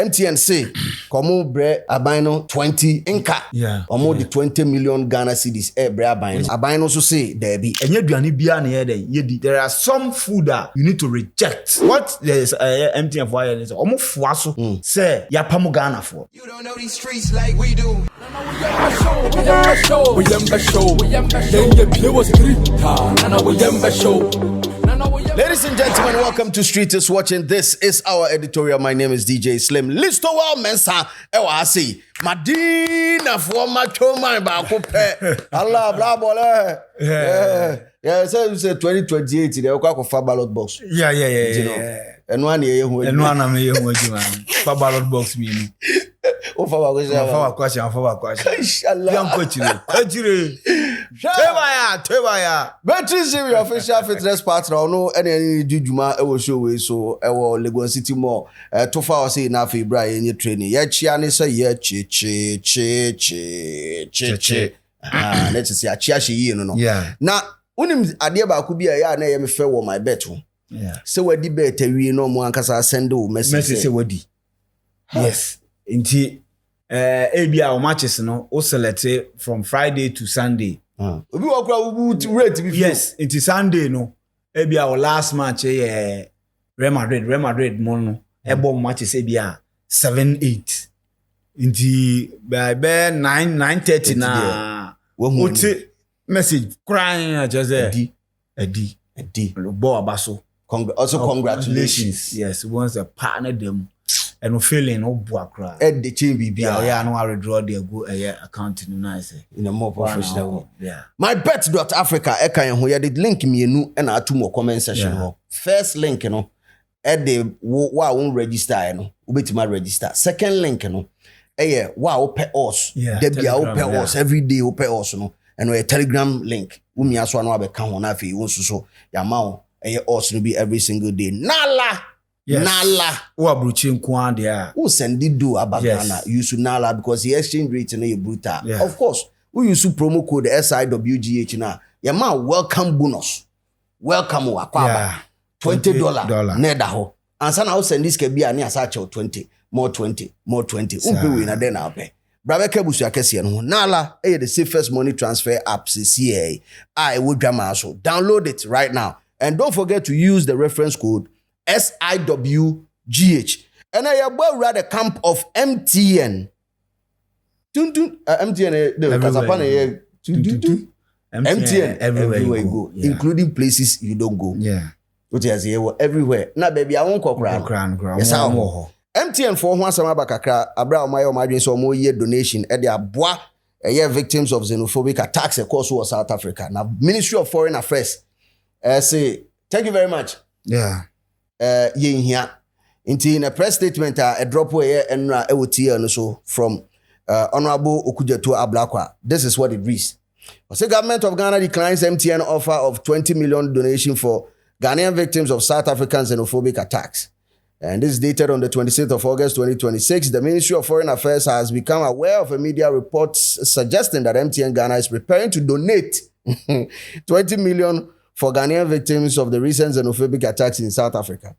MTN say komo bre abino 20 inka. Yeah. Omo the 20 million Ghana cedis bre abino. Abino so say there be. There are some food that you need to reject. What there's MTN for is omo fuaso say yapamo Ghana for. You don't know these streets like we do. Ladies and gentlemen, welcome to Street is Watching. This is our editorial. My name is DJ Slim. Listo wa mensa ewa asi. Madina for macho man ba ko pe. Allah bla bole. Yeah, say 2028 they kwa for ballot box. Yeah. Enu an ye hu. Enu an me ye hu adwuma. For ballot box me ni. O fa wa question. Inshallah. Yan kwachire. Tebaya. Beatrice is your official fitness partner. No any jujuma e wo show we so e wo Lagos City Mall. To fa say na fe bra ye training. Ye chia ne say ye che. Let's see a chia she no. Yeah. Na unim ade ba ku bia ya na ye me fe wo my bet ho. Yeah. So wadi bet awie no mo ankasa send o message say wadi. Yes. Inti ABA matches no o select from Friday to Sunday. Obi wa kura rate before. Yes, into Sunday no. ABA our last match Real Madrid mo no. Ebo matches ABA 7-8. Inti by 9:30 na. Oti message crying just Eddie. Bo abaso. Congratulations. Yes, once a partner them. And no feeling no boakra. Ed the chain be yeah, no I withdraw the go accounting nice in a more professional way. Yeah. My bet.africa eka yen ho ye did link me enu and atu more comment section ho. First link no ed the wa won register no ubetima register. Second link no wa o pay us. Debia o pay us every day o pay us no and a Telegram link. Umi aso no abeka ho na afi won so ya ma o us no be every single day. Nala yes. Nala. Who abruchi nko there. Who send it do about Ghana? Use Nala because the exchange rate is brutal. Yeah. Of course, we use promo code SIWGH now. Your man welcome bonus. Welcome wakwaba. $20 neda ho. And sana ho send this ke bia ni asache 20, more 20. Umpe we na den na pe. Brabe kebusu akese no. Nala the safest money transfer app CCA. I would drama so. Download it right now. And don't forget to use the reference code SIWGH. And I am well at the camp of MTN. MTN, MTN everywhere you go, including places you don't go. Yeah. Which is here everywhere. Now, baby, I won't call Yes, I will. MTN for one summer bakakra, Abra Mayo Madrid, so more year donation at the Abwa, a year victims of xenophobic attacks across South Africa. Now, Ministry of Foreign Affairs say, thank you very much. Yeah. Yin here. In a press statement, a drop away and so from Honorable Okujeto Ablakwa. This is what it reads. The government of Ghana declines MTN offer of 20 million donation for Ghanaian victims of South African xenophobic attacks. And this is dated on the 26th of August 2026. The Ministry of Foreign Affairs has become aware of a media report suggesting that MTN Ghana is preparing to donate 20 million for Ghanaian victims of the recent xenophobic attacks in South Africa.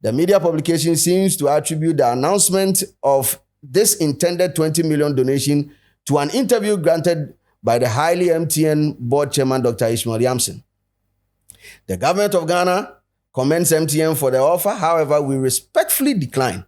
The media publication seems to attribute the announcement of this intended 20 million donation to an interview granted by the highly MTN board chairman, Dr. Ishmael Yamson. The government of Ghana commends MTN for the offer. However, we respectfully decline.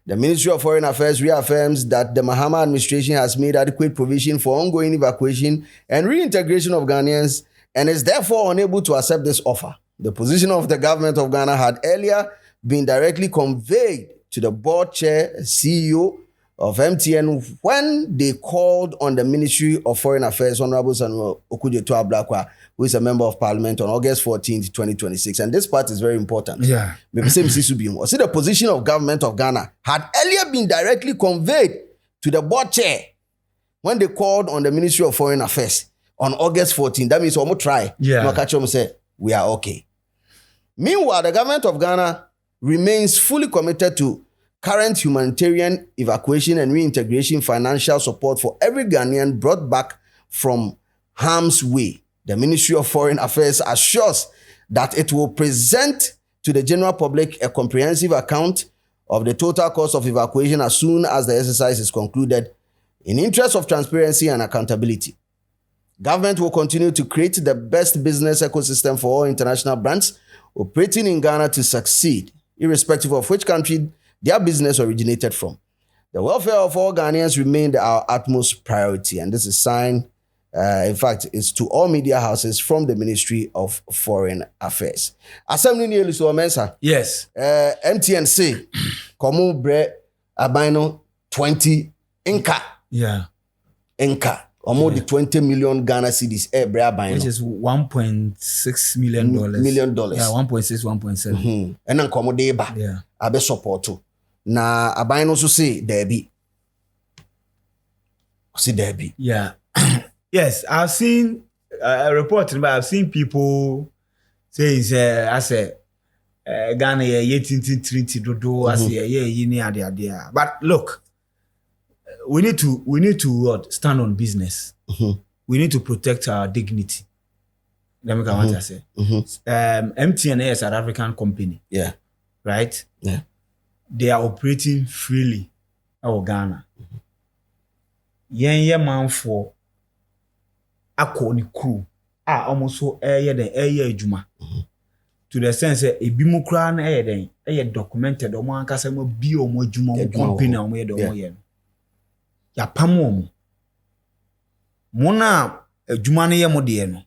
The Ministry of Foreign Affairs reaffirms that the Mahama administration has made adequate provision for ongoing evacuation and reintegration of Ghanaians and is therefore unable to accept this offer. The position of the government of Ghana had earlier been directly conveyed to the board chair, CEO of MTN, when they called on the Ministry of Foreign Affairs, Honorable Samuel Okujeto Ablakwa, who is a member of parliament, on August 14th, 2026. And this part is very important. Yeah. See, the position of government of Ghana had earlier been directly conveyed to the board chair when they called on the Ministry of Foreign Affairs on August 14th. That means we'll try. Yeah. No catch them say, we are okay. Meanwhile, the government of Ghana remains fully committed to current humanitarian evacuation and reintegration financial support for every Ghanaian brought back from harm's way. The Ministry of Foreign Affairs assures that it will present to the general public a comprehensive account of the total cost of evacuation as soon as the exercise is concluded in interest of transparency and accountability. Government will continue to create the best business ecosystem for all international brands operating in Ghana to succeed, irrespective of which country their business originated from. The welfare of all Ghanaians remained our utmost priority, and this is signed, in fact, it's to all media houses from the Ministry of Foreign Affairs. Assembly nearly so mensa. Yes. MTN say, komo bre abino 20 inka. Yeah. Inka. Almost the 20 million Ghana cedis bre abino. Which is $1.6 million. Million dollars. Yeah, 1.6, 1.7. And then komo deba. Yeah. Abe support too. Na abino so say debi. See debi. Yeah. Yes, I've seen a report, but I've seen people saying, I say, Ghana ye treaty do as ye But look, we need to stand on business. We need to protect our dignity. Let me come what say. MTN is a South African company. Yeah. Right? Yeah. They are operating freely in Ghana. Yen man for akọ ni crew almost so adwuma to the sense ebi mu kra na documented omo ankasa mo bi omo adwuma mo company omo ye omo ye ya pam omo mo na adwuma no ye mo de no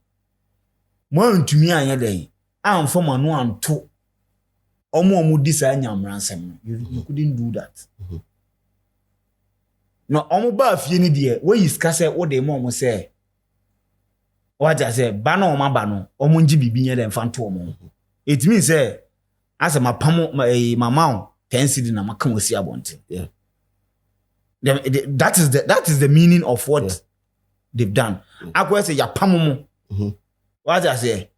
mo antumi anya den amfo ma no anto omo di sa nyamransem you couldn't do that. No omo ba fie ni de we yiska se wo de mo omo se what I say, bano ma bano, omunji bibi nye fanto omo. It means as my pamo my mount 10 cedi na makamo si abonte. Yeah. That is the meaning of what they've done. Akwa say ya pamo mo. What I say,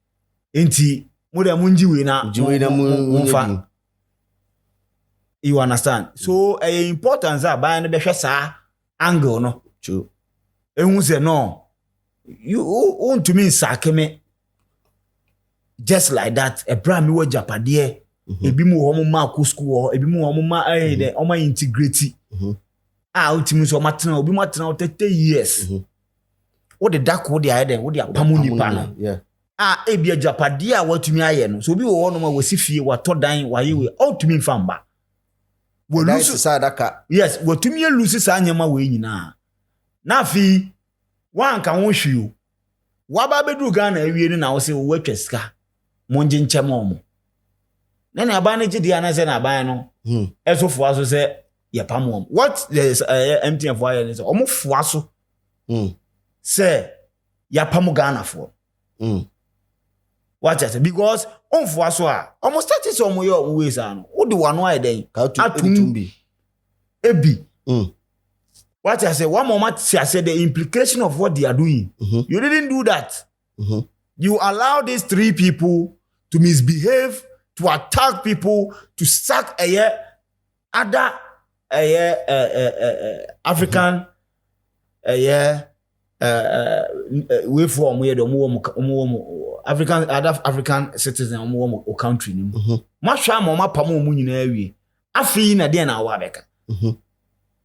enti mo de munji we na munfa. You understand? So importance ba na be hwe sa angle no. True. Ehun say no. You want to mean sakeme just like that a brand new japade ebi mu homo ma ku school ebi mu homo ma de o ma integrate ultimately so matena obi matena 30 years what the dark what the iden what the apamu nipa no yeah ebi japade a watumi aye no so obi wo no ma wasi fie wato dan waye we ultimately famba wo lose sadaka yes watumi lose sa anyama we nyina na fi wan kan wo hwiu waba bedu Ghana awie ni na wo se wo atwa sika monje nchem omo na na aba na gidi anase na aba no esofo aso se ye pam omo what the MTN for aye so omo fo aso se ya pam Ghana for what I say because on fo aso a omo start is omo yo we say no wo de wano aye den atumbi ebi what I say, one moment I said the implication of what they are doing. You didn't do that. You allow these 3 people to misbehave, to attack people, to sack other African way from where the African citizens or country. Masha mama pamo munyina wi. Afi na de na wabeka.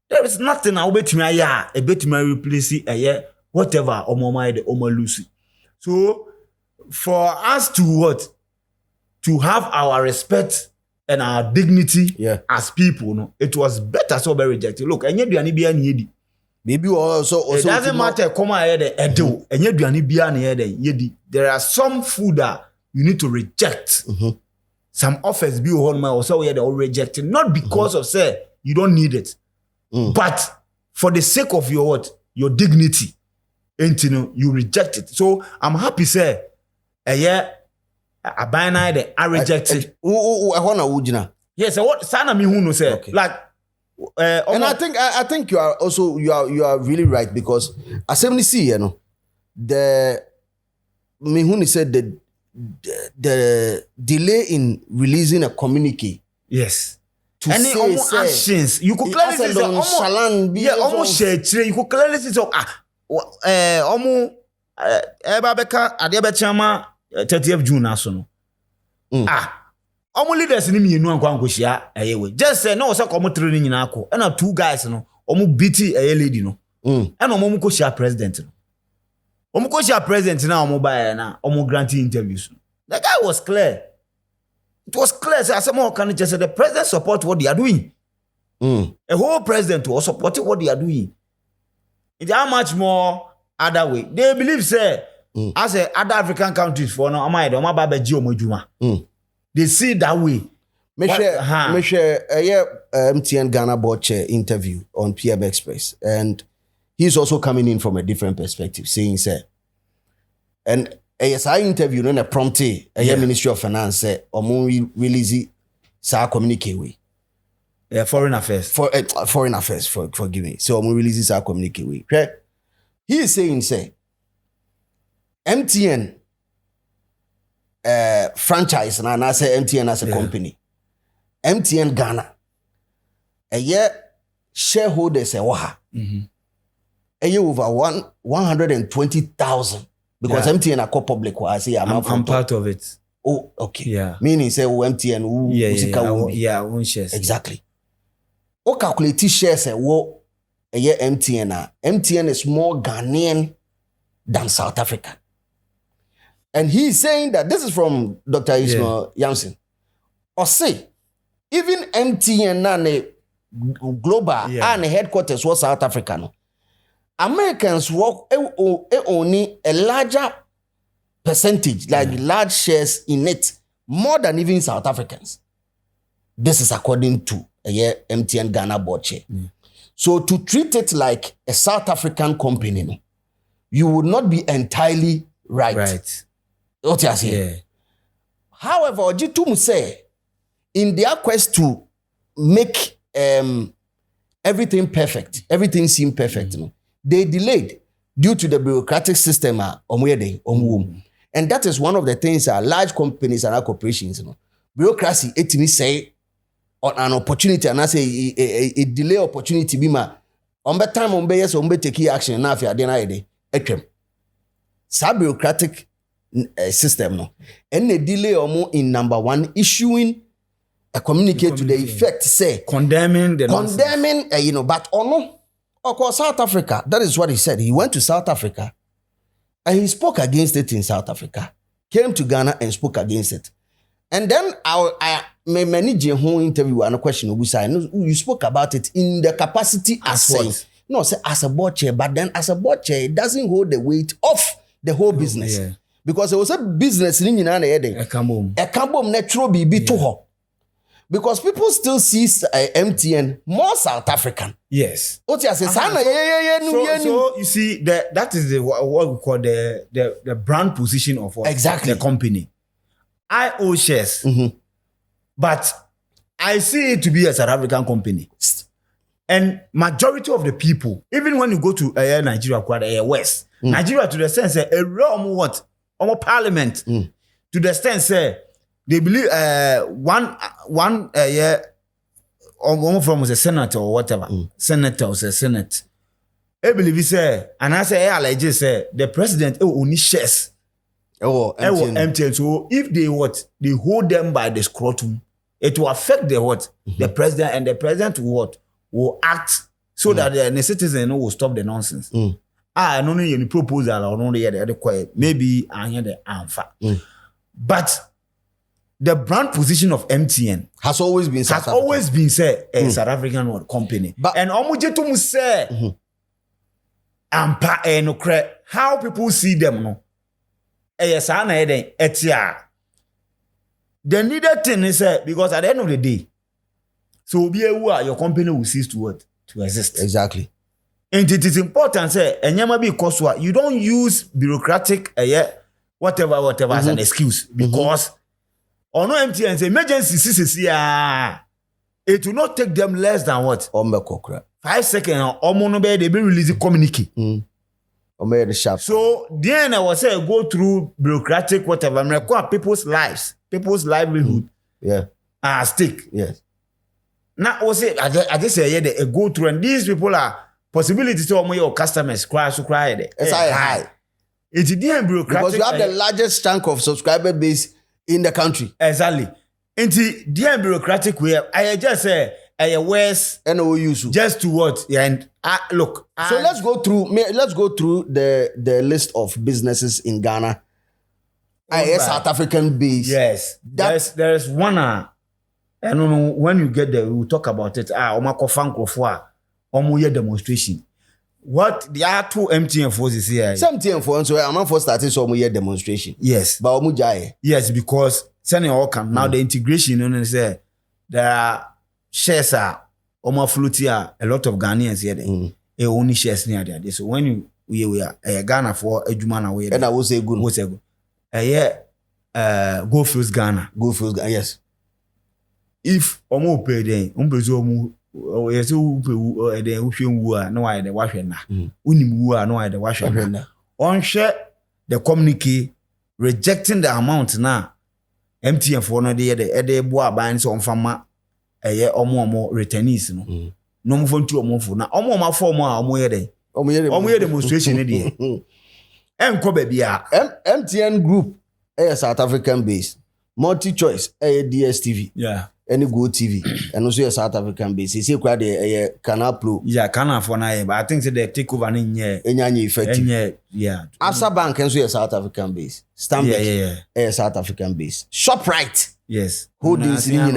There is nothing I bet me a bit me replace whatever or mama the omo Lucy. So for us to what? To have our respect and our dignity as people, no, it was better so be rejected. Look, enye duane bia na yedi. Maybe also it doesn't matter come ahead edo. Enye duane bia na yedi. There are some food that you need to reject. Some offers be on my also they all rejected not because of say you don't need it. But for the sake of your what? Your dignity. And you reject it. So I'm happy say I reject it. Yes, what sana mi hu no say okay. Like and I think you are really right because assembly see you know the Mihuni said the delay in releasing a communique. Yes. To any say actions you could clearly say almost share you could clearly say so eba beka ade be chama 30th June aso no Omo leaders ni mienu ankwa ankohia we. Just say no say komo three ni nyina akọ. And two guys no, omo beat lady no. And omo ko share president no. Omo ko share president na omo buy na omo grant interviews. The guy was clear. It was clear. Say asemo can just say the president support what they are doing. A whole president was supporting what they are doing. It's how much more other way. They believe say as a other African countries for no am babaji omojuma. They see that way. Me share MTN Ghana board chair interview on PM Express, and he's also coming in from a different perspective, saying say, and yes, I interviewed in a promptly Ministry of Finance say release sa communicate way. Yeah, foreign affairs. Foreign affairs, forgive me. So release sa communicate way. Okay? He is saying say MTN franchise and I say MTN as a company. MTN Ghana. A year shareholders over 120,000 because MTN are public. I say I'm part of it. Oh, okay. Yeah. Meaning say MTN own shares. Exactly. O calculate shares a year MTN. MTN is more Ghanaian than South Africa. And he is saying that this is from Dr. Ismail Yamson. Or say, even MTN and global and headquarters was South Africa. No? Americans work only a larger percentage, like large shares in it, more than even South Africans. This is according to MTN Ghana board chair. So to treat it like a South African company, no, you would not be entirely right. What you are saying? Yeah. However, Ojitum say, in their quest to make everything perfect, everything seem perfect, no, they delayed due to the bureaucratic system and that is one of the things that large companies and corporations, bureaucracy, it means say on an opportunity and I say a delay opportunity be ma on better time on yes on take action now if you are denied it. Bureaucratic system no and the delay in number one issuing a communique to the effect say condemning but of course South Africa, that is what he said. He went to South Africa and he spoke against it in South Africa, came to Ghana and spoke against it. And then I manage a whole interview and a question you spoke about it in the capacity as saying say as a board chair, but then as a board chair it doesn't hold the weight of the whole business. Because it was a business in a cambom natural be to her. Because people still see MTN more South African. Yes. So you see that is what we call the brand position of exactly the company. I own shares, but I see it to be a South African company. And majority of the people, even when you go to Nigeria, West, Nigeria to the sense a realm what parliament to the extent say they believe one from was a senator or whatever senator or a senate. I believe he say and I say I just say the president only shares MTN. So if they hold them by the scrotum, it will affect the president, and the president will act so that the citizen will stop the nonsense. I don't know any proposal or no the maybe I hear the answer. But the brand position of MTN has always been said a South African company. But and Omujetum say how people see them no. The needed thing is because at the end of the day, so be aware your company will cease to exist. Exactly. And it is important say because you don't use bureaucratic whatever as an excuse because on MTN say emergency it will not take them less than what 5 seconds they be releasing communique. So then I was say go through bureaucratic whatever people's lives, people's livelihood at stake. Yes. Now I say I just say they go through and these people are possibilities to your customers cry there. It's high. It's the bureaucratic because you have the largest chunk of subscriber base in the country. Exactly. Into the bureaucratic way, I just say a worse and we use just to what? Yeah, and look. So let's go through the list of businesses in Ghana. South African base. Yes. There's one I don't know when you get there, we'll talk about it. Omako Fankrofwa, Omoye demonstration. What there are 2 MTN forces here. Some MTN for so I'm for starting some year demonstration. Yes. But Omujaye. Yes, because sending all come now the integration, you know, say there are shares are Omaflutia, a lot of Ghanaians here. Only shares near there. So when we are Ghana for a Jumana away. And I will say good. What's a good? Go Fields Ghana. Go Fields Ghana, yes. If Omo pay then, Umbezo yes, who pay then no I the washer na. Unimu no I the washer na. On share the communique rejecting the amount na. MTN for no de boa buying so on fama omo returnees no. No mo fon tu omo fo na omo ma form a omo ye den. Omo ye demonstration e de. Enko bebia MTN group South African base. Multi-choice DSTV. Yeah. Any Go TV. And also South African base. You see quite the Canal Pro. Yeah, Canal for now, but I think they take over in here. Any effective. Yeah. Absa Bank and so South African base. Stanbic South African base. ShopRite. Yes. Holdings in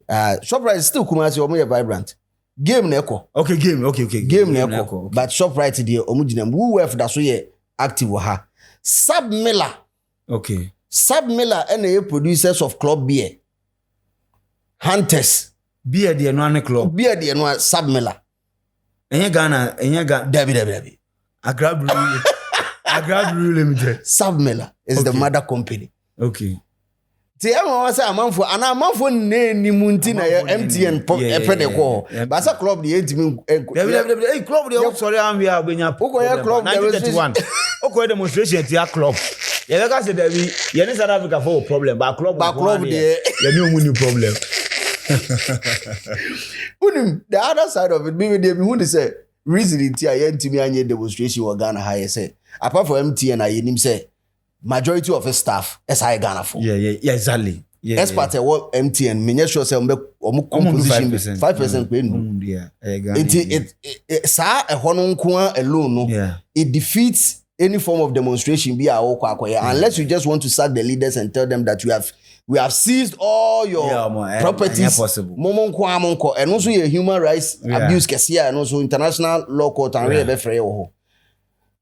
ShopRite is still Kumasi or more vibrant. Game Neko. Okay. Game Neko. Okay. But ShopRite the Omujinem who were that so ye active ha. Sub Miller. Okay. Sub Miller and the producers of club beer. Hunters. Beer the no club. Beer the no Sub Miller. Enya Ghana. Debbie. Agrabru Limited. Sub Miller is the mother company. Okay. See, I say a man for ni munti na MTN epede ko. But sa club the entimi Hey club the sorry am we abenya club 1931. Oko demonstration ti club. You never say that we in South Africa for problem, but club there. You know problem. The other side of it, maybe they who say reason it here entimi anye demonstration wa Ghana high say. Apart from MTN I him say majority of his staff SI Ghana for. Yeah, exactly. Yeah. Expert what MTN me sure say omo composition 5% pe nu. Yeah. It sa e hono nko alone no. Yeah. It defeats any form of demonstration be unless you just want to sack the leaders and tell them that we have seized all your properties. Momon kwa and also your human rights abuse kesia and also international law court and real free ho.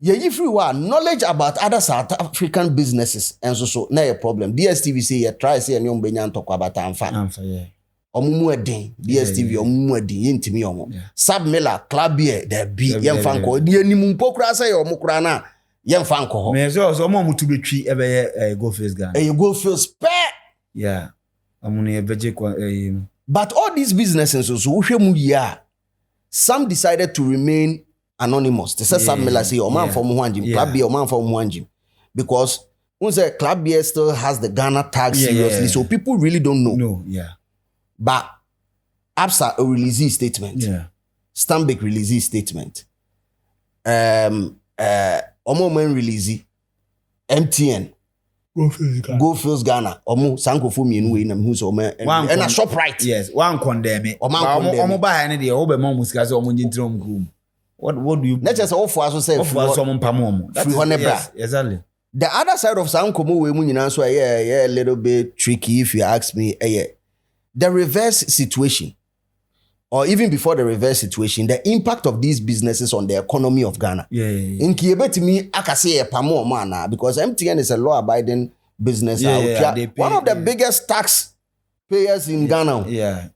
If you are knowledge about other South African businesses and so na a problem. DSTV say you try say any ombenya talk about amfa. Yeah. Omumu eden DSTV omumu eden yentimi omo. Sub Miller Club Beer there be yemfa nko. Die nimu mpokura say omo kura na yemfa nko ho. Me so omo mutu betwi ebe Go Fields Ghana. You go Fields pay. Yeah. Amune ebeje but all these businesses so wohwe mu ya some decided to remain anonymous. They said Sub Miller say o man from Huanjim, Club Beer o man from Huanjim because unse Club Beer still has the Ghana tag seriously so people really don't know. No, yeah. But Absa release his statement. Yeah. Stanbic release his statement. Omo men release MTN. Go Fields Ghana. Omo sankofo mienu we na hu so omo and a ShopRite. Yes, one condemn it. Omo buy any dey obe mo musika so omo njintiro mgum. What do you let's just offer us say offer some pamomo. Yes, exactly. The other side of sankomo we mu nyina so a little bit tricky if you ask me. The reverse situation or even before the reverse situation, the impact of these businesses on the economy of Ghana. Yeah. In Kiebetimi, I can say a pamo mana because MTN is a law-abiding business. One of the biggest tax payers in Ghana. Yeah.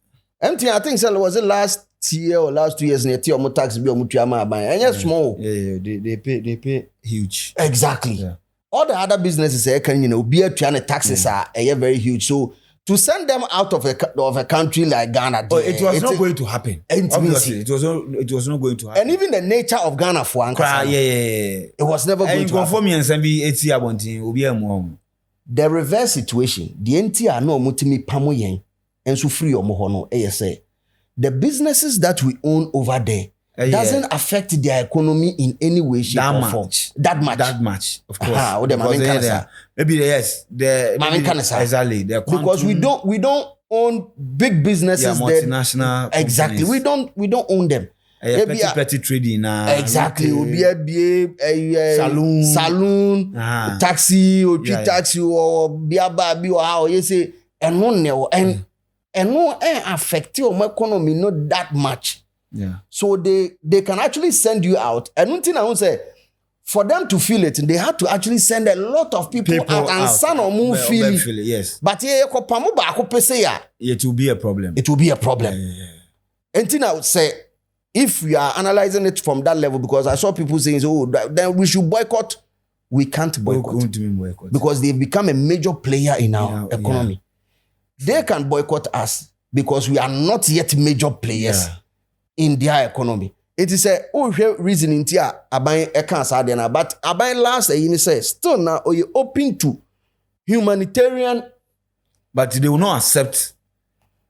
MTN, I think, was it last year or last 2 years? And tax and yes, small. Yeah. They pay huge. Exactly. Yeah. All the other businesses, be a taxes are very huge. So to send them out of a country like Ghana, it was not going to happen. Obviously, it was not going to happen. And even the nature of Ghana for it was never going to happen. The reverse situation, the NTR no mutimi pamo yen, and so free or mohono, say the businesses that we own over there, doesn't affect their economy in any way, shape, or form. That much. Of course. Maybe yes. Exactly. Because we don't own big businesses. Multinational. Exactly. We don't own them. Petty trading. Exactly. Saloon, taxi, or taxi, or biaba, or how you say, and no affect your economy not that much. Yeah. So they can actually send you out. And one thing I would say, for them to feel it, they had to actually send a lot of people out and some or more feel it. Yes. But it will be a problem. It will be a problem. And then I would say, if we are analyzing it from that level, because I saw people saying, oh, then we should boycott. We can't boycott. Because they've become a major player in our economy. Yeah. They can boycott us because we are not yet major players in their economy. It is a reason in tia aban eka but aban last year say still now are you open to humanitarian, but they will not accept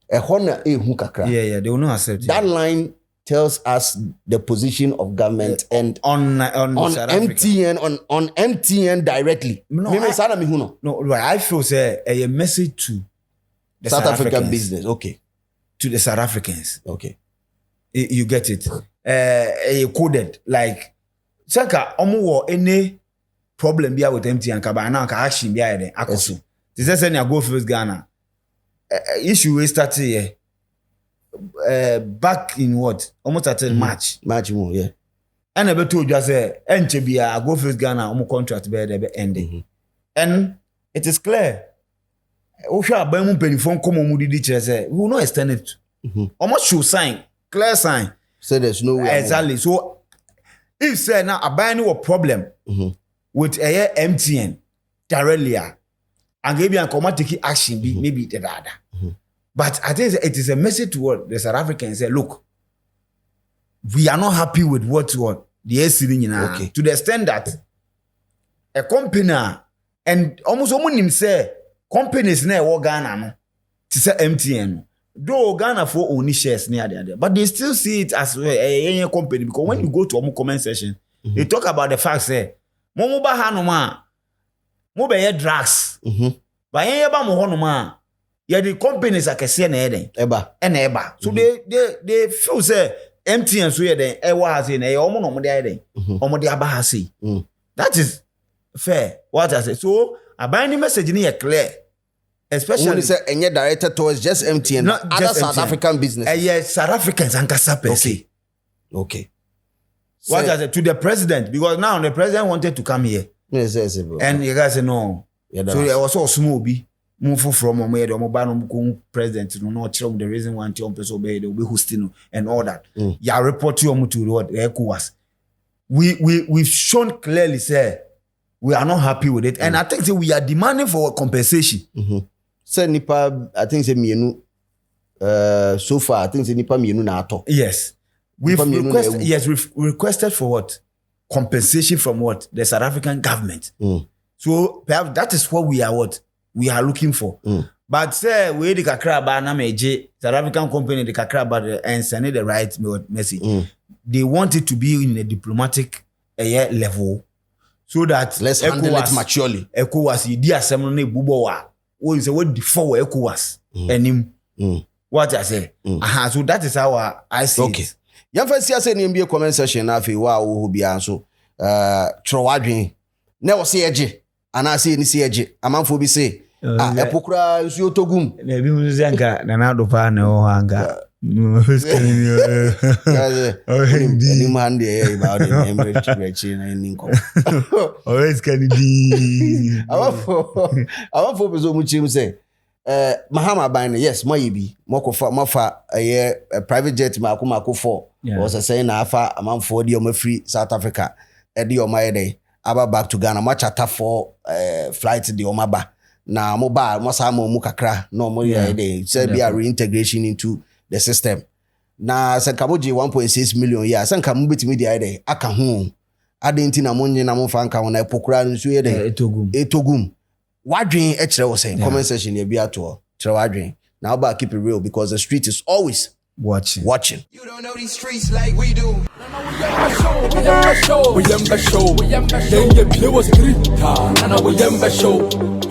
a honor kakra. Yeah, they will not accept that line. Tells us the position of government and on MTN on MTN directly. No, I feel say a message to the South African business. Okay, to the South Africans. Okay, you get it. Coded like Saka omo any problem bia with MTN kaba na ka action bia there akoso. This is go first Ghana. Issue we start here. Back in what? Almost at March. March more, yeah. And I be told you say NCBA go first Ghana omo contract be ending. And it is clear. Osha abamu penifon come omo didi kire say we will not extend it. Almost show sign, clear sign. So there's no way. Exactly. So if say now abani a problem with MTN directly and maybe an take action be maybe the other. But I think it is a message to what the South Africans say, look, we are not happy with what the SC to the extent that a company and almost someone say companies near Ghana no to say MTN. Though Ghana for only shares near there, but they still see it as a company because when you go to a comment section, they talk about the fact say, Momo ba hanoma, mo be drugs, but yen ba mo honoma. Yeah, the companies are kese na eba. So they feel say MTN so then ewa has na omo no mo dey den. Omo dey aba has. That is fair. What I say. So abandon message ni clear. Especially when say enye directed towards just MTN, not other just South MTN. African business. Yes, South Africans and kasa Okay. What I say to the president, because now the president wanted to come here. Yes, bro. And you guys say no. Yeah, so there was so small be. Move from president no the reason why person be they be hosting and all that. Yeah, report you to what ECOWAS. We've shown clearly say we are not happy with it, and I think we are demanding for compensation. Say nipa, I think say mienu. So far, I think say nipa mienu na ato. Yes, we've requested for what compensation from what the South African government. So perhaps that is what we are looking for. But say we the kakra ba na meje South African company the kakra ba and send the right message. They want it to be in a diplomatic level so that let's handle it maturely. ECOWAS idi asem no bubo wa. We say what before ECOWAS and what I say. So that is how I see it. Yamfa sia say NBA comment section na afi wa wo bia so trowadwen na wo se eje ana se ni se eje amanfo bi say epokura nsu otogum na bi mu zanka na na do pa na o hanga ni man dey about the embrace na ninko always can be awafo bezo mu chim say Mahama ban yes moyibi mokofa mofa private jet mako for was saying na afa amanfo de o free South Africa e de o mayede aba back to Ghana much ata for flight de o maba na mo ba mo sa mo kakra no mo dey say be a reintegration into the system na sankaboji 1.6 million yeah sanka mo betimi de ide aka ho adenti na mo nyi na mo fa nka ho na epokura nso ye de etogum wadwen e kire wo say comment section e bia to kire wadwen now ba keep it real because the street is always watching. You don't know these streets like we do. We show.